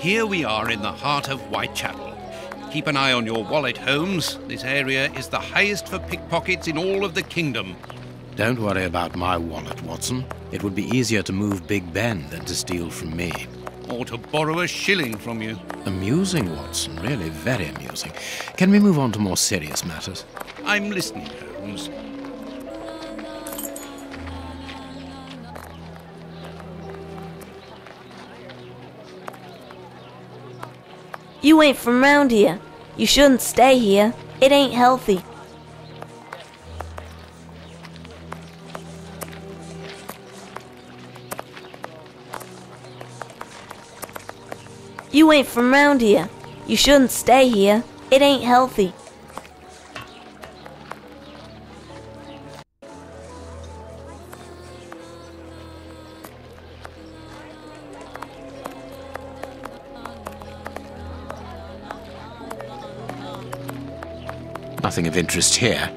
Here we are in the heart of Whitechapel. Keep an eye on your wallet, Holmes. This area is the highest for pickpockets in all of the kingdom. Don't worry about my wallet, Watson. It would be easier to move Big Ben than to steal from me. Or to borrow a shilling from you. Amusing, Watson. Really very amusing. Can we move on to more serious matters? I'm listening, Holmes. You ain't from round here. You shouldn't stay here. It ain't healthy. You ain't from round here. You shouldn't stay here. It ain't healthy. Nothing of interest here.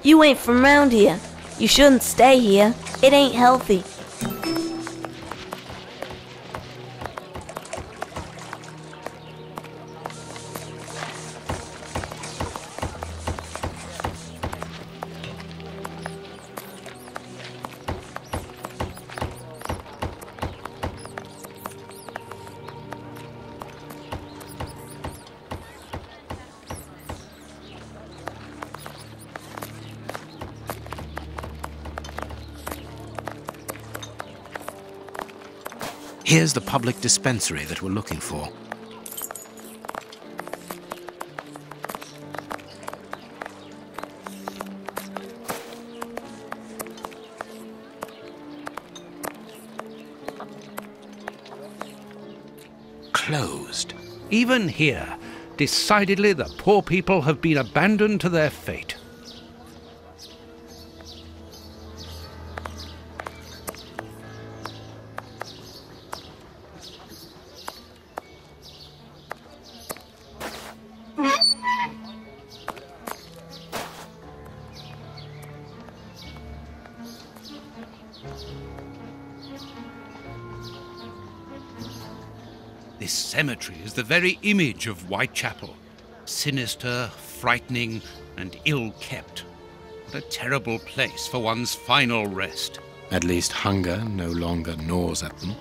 You ain't from round here. You shouldn't stay here. It ain't healthy. Here's the public dispensary that we're looking for. Closed. Even here, decidedly the poor people have been abandoned to their fate. This cemetery is the very image of Whitechapel. Sinister, frightening, and ill-kept. What a terrible place for one's final rest. At least hunger no longer gnaws at them.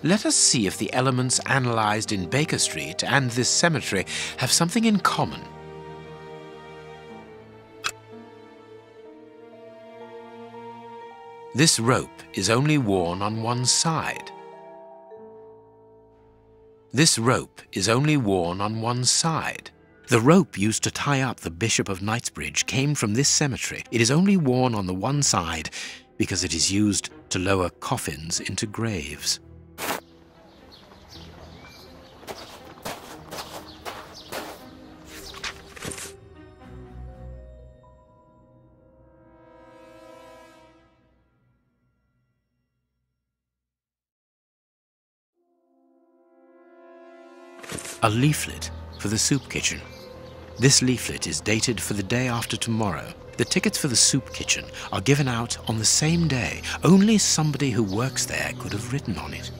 Let us see if the elements analyzed in Baker Street and this cemetery have something in common. This rope is only worn on one side. This rope is only worn on one side. The rope used to tie up the Bishop of Knightsbridge came from this cemetery. It is only worn on the one side because it is used to lower coffins into graves. A leaflet for the soup kitchen. This leaflet is dated for the day after tomorrow. The tickets for the soup kitchen are given out on the same day. Only somebody who works there could have written on it.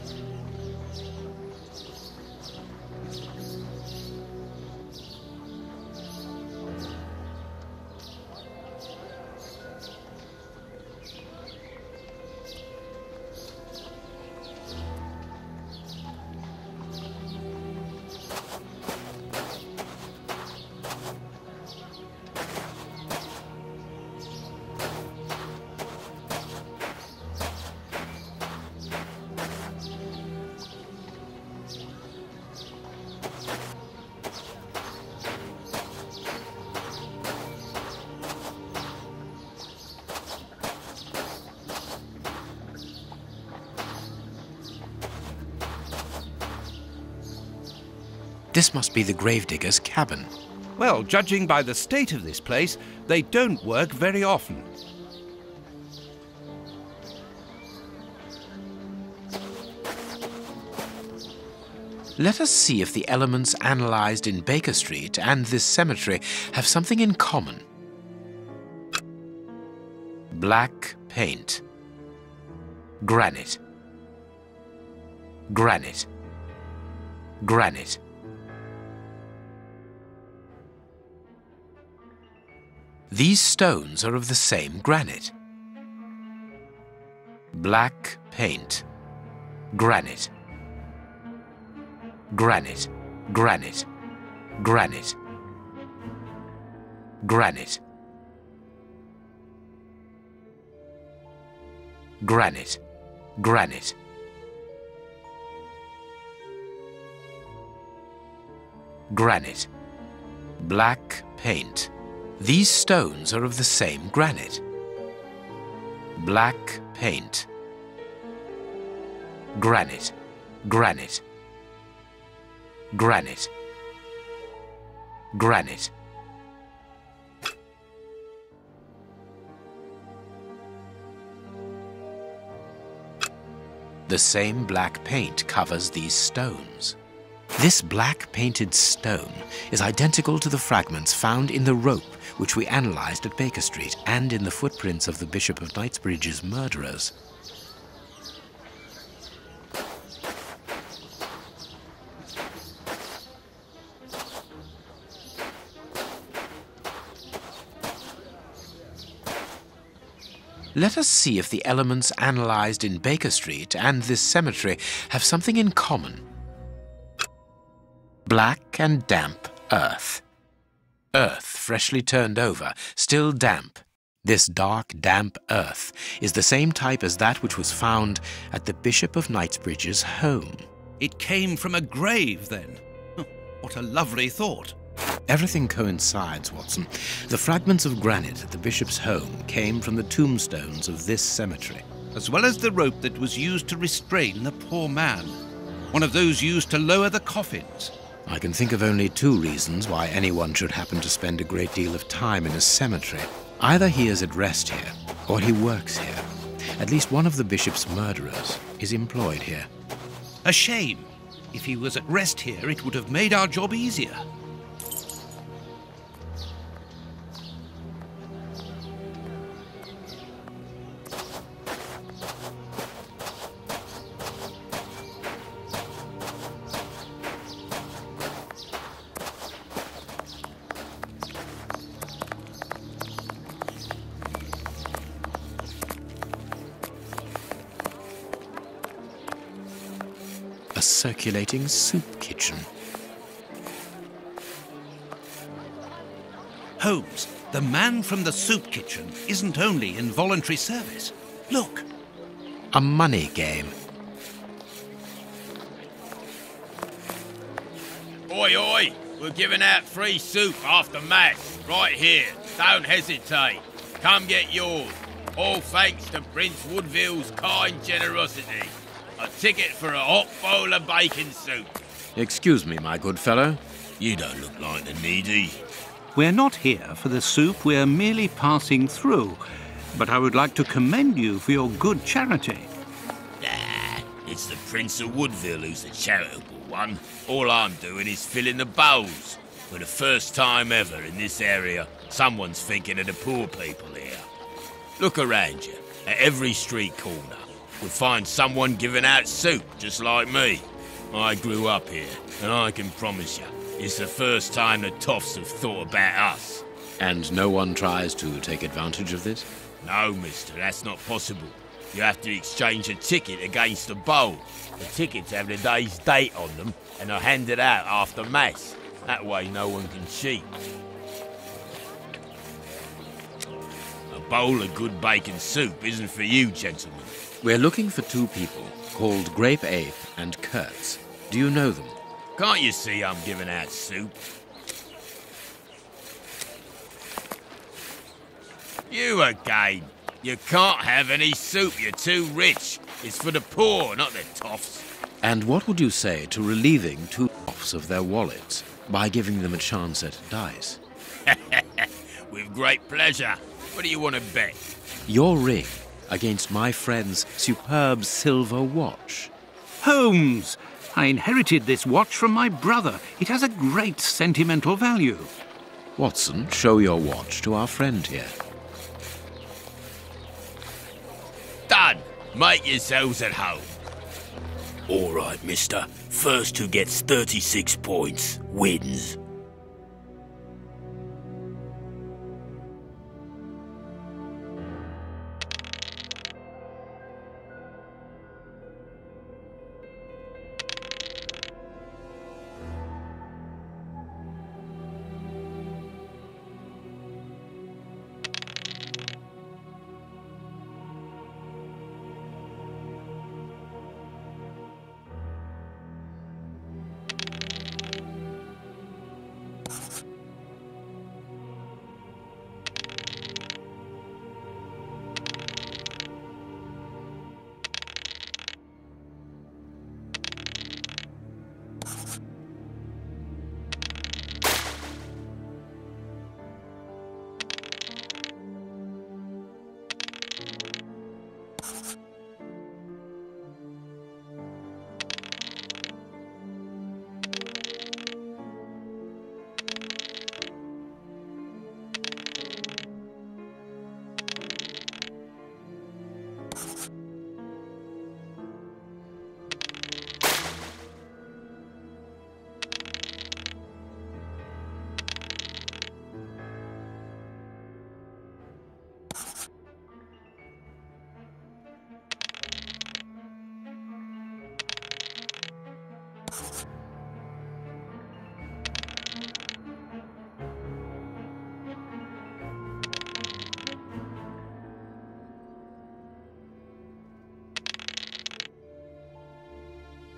This must be the gravedigger's cabin. Well, judging by the state of this place, they don't work very often. Let us see if the elements analyzed in Baker Street and this cemetery have something in common. Black paint. Granite. Granite. Granite. These stones are of the same granite. Black paint. Granite. Granite. Granite. Granite. Granite. Granite. Granite. Granite. Black paint. These stones are of the same granite. Black paint. Granite. Granite. Granite. Granite. The same black paint covers these stones. This black painted stone is identical to the fragments found in the rope which we analyzed at Baker Street and in the footprints of the Bishop of Knightsbridge's murderers. Let us see if the elements analyzed in Baker Street and this cemetery have something in common. Black and damp earth. Earth freshly turned over, still damp. This dark, damp earth is the same type as that which was found at the Bishop of Knightsbridge's home. It came from a grave, then. What a lovely thought. Everything coincides, Watson. The fragments of granite at the bishop's home came from the tombstones of this cemetery. As well as the rope that was used to restrain the poor man. One of those used to lower the coffins. I can think of only two reasons why anyone should happen to spend a great deal of time in a cemetery. Either he is at rest here, or he works here. At least one of the bishop's murderers is employed here. A shame. If he was at rest here, it would have made our job easier. A circulating soup kitchen. Holmes, the man from the soup kitchen isn't only in voluntary service. Look. A money game. Oi, oi! We're giving out free soup after Mass, right here. Don't hesitate. Come get yours. All thanks to Prince Woodville's kind generosity. A ticket for a hot bowl of bacon soup. Excuse me, my good fellow. You don't look like the needy. We're not here for the soup, we're merely passing through. But I would like to commend you for your good charity. Nah, it's the Prince of Woodville who's the charitable one. All I'm doing is filling the bowls. For the first time ever in this area, someone's thinking of the poor people here. Look around you. At every street corner, you'll find someone giving out soup just like me. I grew up here, and I can promise you, it's the first time the toffs have thought about us. And no one tries to take advantage of this? No, mister, that's not possible. You have to exchange a ticket against a bowl. The tickets have the day's date on them, and are handed out after Mass. That way no one can cheat. A bowl of good bacon soup isn't for you, gentlemen. We're looking for two people called Grape Ape and Kurtz. Do you know them? Can't you see I'm giving out soup? You again. You can't have any soup, you're too rich. It's for the poor, not the toffs. And what would you say to relieving two toffs contents of their wallets by giving them a chance at dice. With great pleasure. What do you want to bet? Your ring against my friend's superb silver watch. Holmes! I inherited this watch from my brother. It has a great sentimental value. Watson, show your watch to our friend here. Done. Make yourselves at home. All right, mister. First who gets 36 points wins.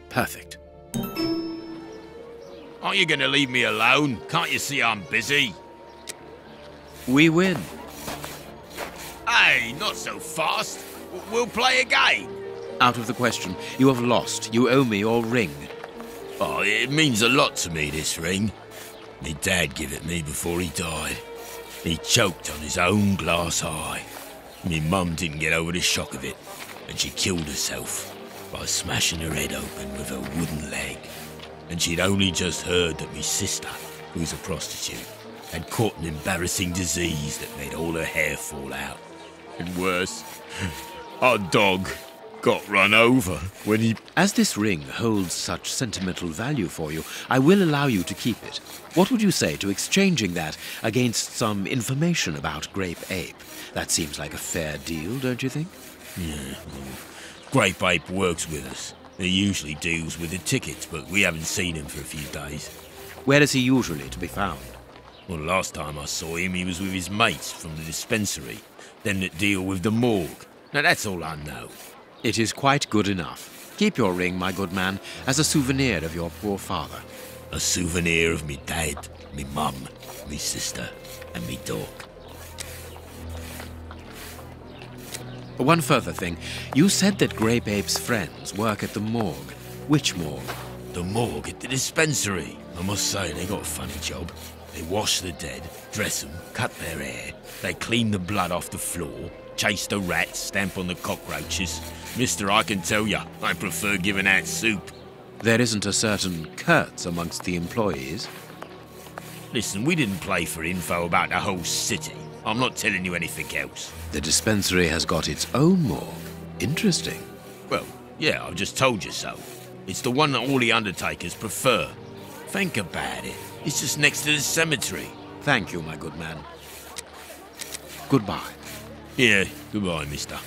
Perfect. Aren't you going to leave me alone? Can't you see I'm busy? We win. Hey, not so fast. We'll play again. Out of the question. You have lost. You owe me your ring. Oh, it means a lot to me, this ring. My dad gave it me before he died. He choked on his own glass eye. Me mum didn't get over the shock of it, and she killed herself by smashing her head open with her wooden leg. And she'd only just heard that me sister, who's a prostitute, had caught an embarrassing disease that made all her hair fall out. And worse, our dog got run over when he... As this ring holds such sentimental value for you, I will allow you to keep it. What would you say to exchanging that against some information about Grape Ape? That seems like a fair deal, don't you think? Yeah, Grape Ape works with us. He usually deals with the tickets, but we haven't seen him for a few days. Where is he usually to be found? Well, last time I saw him, he was with his mates from the Dispensary, them that deal with the morgue. Now, that's all I know. It is quite good enough. Keep your ring, my good man, as a souvenir of your poor father. A souvenir of me dad, me mum, me sister, and me dog. One further thing. You said that Grape Ape's friends work at the morgue. Which morgue? The morgue at the Dispensary. I must say, they got a funny job. They wash the dead, dress them, cut their hair. They clean the blood off the floor, chase the rats, stamp on the cockroaches. Mister, I can tell you, I prefer giving out soup. There isn't a certain Kurtz amongst the employees. Listen, we didn't play for info about the whole city. I'm not telling you anything else. The Dispensary has got its own morgue. Interesting. Well, yeah, I've just told you so. It's the one that all the undertakers prefer. Think about it. It's just next to the cemetery. Thank you, my good man. Goodbye. Yeah, goodbye, mister.